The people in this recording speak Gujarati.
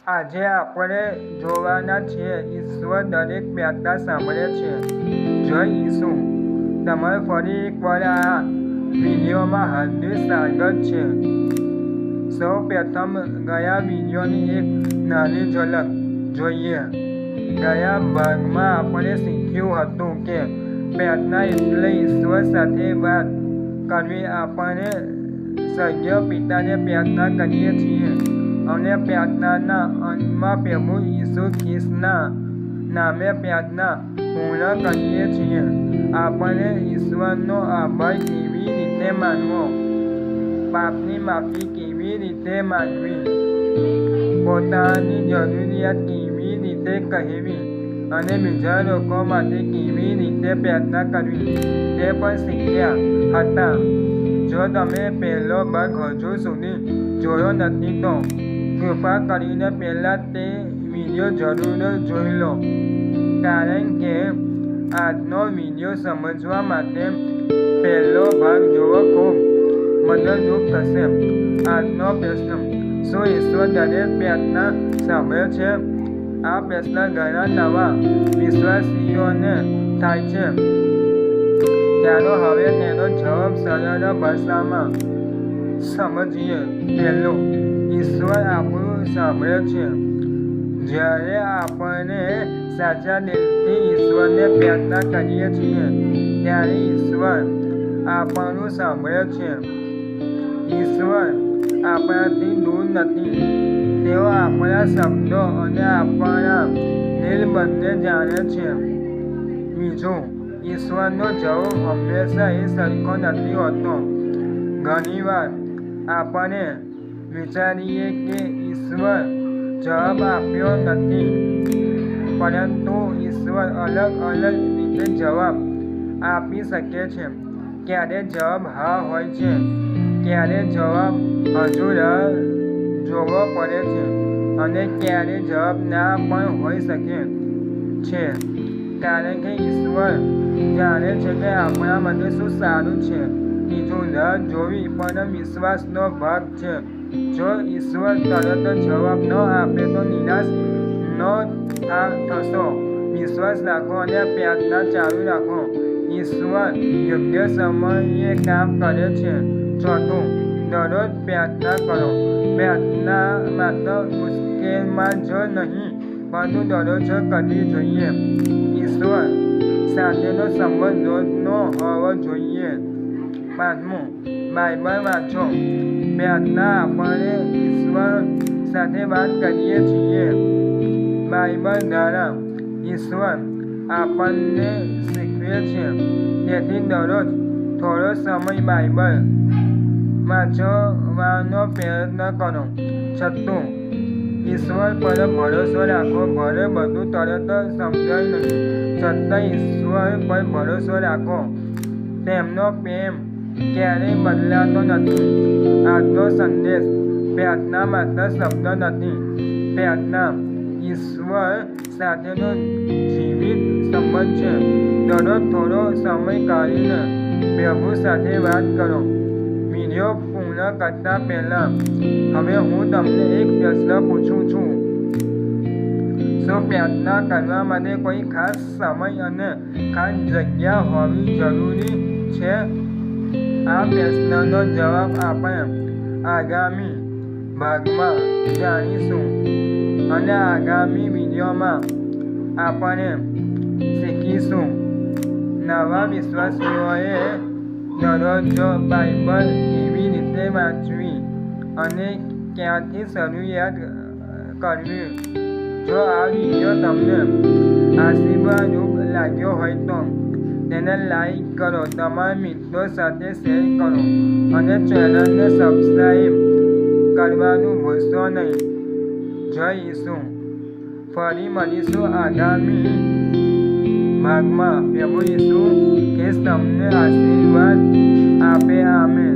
આજે આપણે જોવાના છીએ ઈશ્વર દરેક પ્રાર્થના સાંભળે છે. જય ઈસુ. તમારે ફરી એકવાર આ વિડીયોમાં હાર્દિક સ્વાગત છે. સૌ પ્રથમ ગયા વિડીયોની એક નાની ઝલક જોઈએ. ગયા ભાગમાં આપણે શીખ્યું હતું કે પ્રાર્થના એટલે ઈશ્વર સાથે વાત કરવી. આપણે સ્વર્ગીય પિતાને પ્રાર્થના કરીએ છીએ અને પ્રાર્થનાના અંતમાં પ્રભુ ઈસુ ખ્રિસ્તના નામે પ્રાર્થના પૂર્ણ કરીએ છીએ. આપણે ઈશ્વરનો આભાર કેવી રીતે માનવો, પાપની માફી કેવી રીતે માંગવી, પોતાની જરૂરિયાત કેવી રીતે કહેવી અને બીજા લોકો માટે કેવી રીતે પ્રાર્થના કરવી તે પણ શીખ્યા હતા. જો તમે પહેલો ભાગ હજુ સુધી જોયો નથી તો કૃપા કરીને પહેલાં તે વિડીયો જરૂર જોઈ લો, કારણ કે આજનો વિડીયો સમજવા માટે પહેલો ભાગ જોવો ખૂબ મદદરૂપ થશે. આજનો પ્રશ્ન: શું ઈશ્વર દરેક પ્રાર્થના સાંભળે છે? આ પ્રશ્ન ઘણા નવા વિશ્વાસીઓને થાય છે. ચાલો હવે તેનો જવાબ સરળ ભાષામાં સમજીએ. પહેલું, ઈશ્વર આપણું સાંભળે છે. જ્યારે આપણે સાચા દિલથી ઈશ્વરને પ્રાર્થના કરીએ છીએ ત્યારે ઈશ્વર આપણું સાંભળે છે. ઈશ્વર આપણાથી દૂર નથી. તેઓ આપણા શબ્દો અને આપણા દિલ બંને જાણે છે. બીજું, ઈશ્વરનો જવાબ હંમેશા સરખો નથી હોતો. ઘણીવાર આપણે વિચારીએ કે ઈશ્વર જવાબ આપ્યો નથી, પરંતુ ઈશ્વર અલગ અલગ રીતે જવાબ આપી શકે છે. ક્યારેક જવાબ હા હોય છે, ક્યારેક જવાબ હજુ રાહ જોવો પડે છે અને ક્યારેક જવાબ ના પણ હોઈ શકે છે, કારણ કે ઈશ્વર જાણે છે કે આપણા માટે શું સારું છે. ત્રીજું, રાહ જોવી પણ વિશ્વાસનો ભાગ છે. જો ઈશ્વર તરત જવાબ ન આપે તો નિરાશ ન થશો. વિશ્વાસ રાખો અને પ્રાર્થના ચાલુ રાખો. ઈશ્વર યોગ્ય સમયે કામ કરે છે. ચોથું, દરરોજ પ્રાર્થના કરો. પ્રાર્થના માત્ર મુશ્કેલીમાં જ નહીં, પરંતુ દરરોજ કરવી જોઈએ. ઈશ્વર સાથેનો સંબંધ રોજનો હોવો જોઈએ. પાંચમું, બાઇબલ વાંચો. પ્રાર્થના આપણે ઈશ્વર સાથે વાત કરીએ છીએ. બાઇબલ દ્વારા ઈશ્વર આપણને શીખવે છે. તેથી દરરોજ થોડો સમય બાઇબલ વાંચવાનો પ્રયત્ન કરો. છઠ્ઠું, ઈશ્વર પર ભરોસો રાખો. ભલે બધું તરત સમજાય નહીં, છતાં ઈશ્વર પર ભરોસો રાખો. તેમનો પ્રેમ ક્યારેય બદલાતો નથી. આજનો સંદેશ: પ્રાર્થના માત્ર શબ્દ નથી. પ્રાર્થના ઈશ્વર સાથેનો જીવિત સંબંધ છે. દરરોજ થોડો સમય કાઢીને પ્રભુ સાથે વાત કરો. વિડીયો પૂર્ણ કરતા પહેલા હવે હું તમને એક પ્રશ્ન પૂછું છું. શું પ્રાર્થના કરવા માટે કોઈ ખાસ સમય અને ખાસ જગ્યા હોવી જરૂરી છે? આ પ્રશ્નનો જવાબ આપણે આગામી ભાગમાં જાણીશું અને આગામી વિડીયોમાં આપણે શીખીશું. નવા વિશ્વાસીઓએ દરરોજ બાઇબલ કેવી રીતે વાંચવી અને ક્યાંથી શરૂઆત કરવી. જો આ વિડીયો તમને આશીર્વાદરૂપ લાગ્યો હોય તો તેને લાઈક કરો, તમારા મિત્રો સાથે શેર કરો અને ચેનલને સબસ્ક્રાઈબ કરવાનું ભૂલશો નહીં. જય ઈસુ. ફરી મળીશું આગામી ભાગમાં. પ્રભુ ઈસુ ખ્રિસ્ત તમને આશીર્વાદ આપે. આમેન.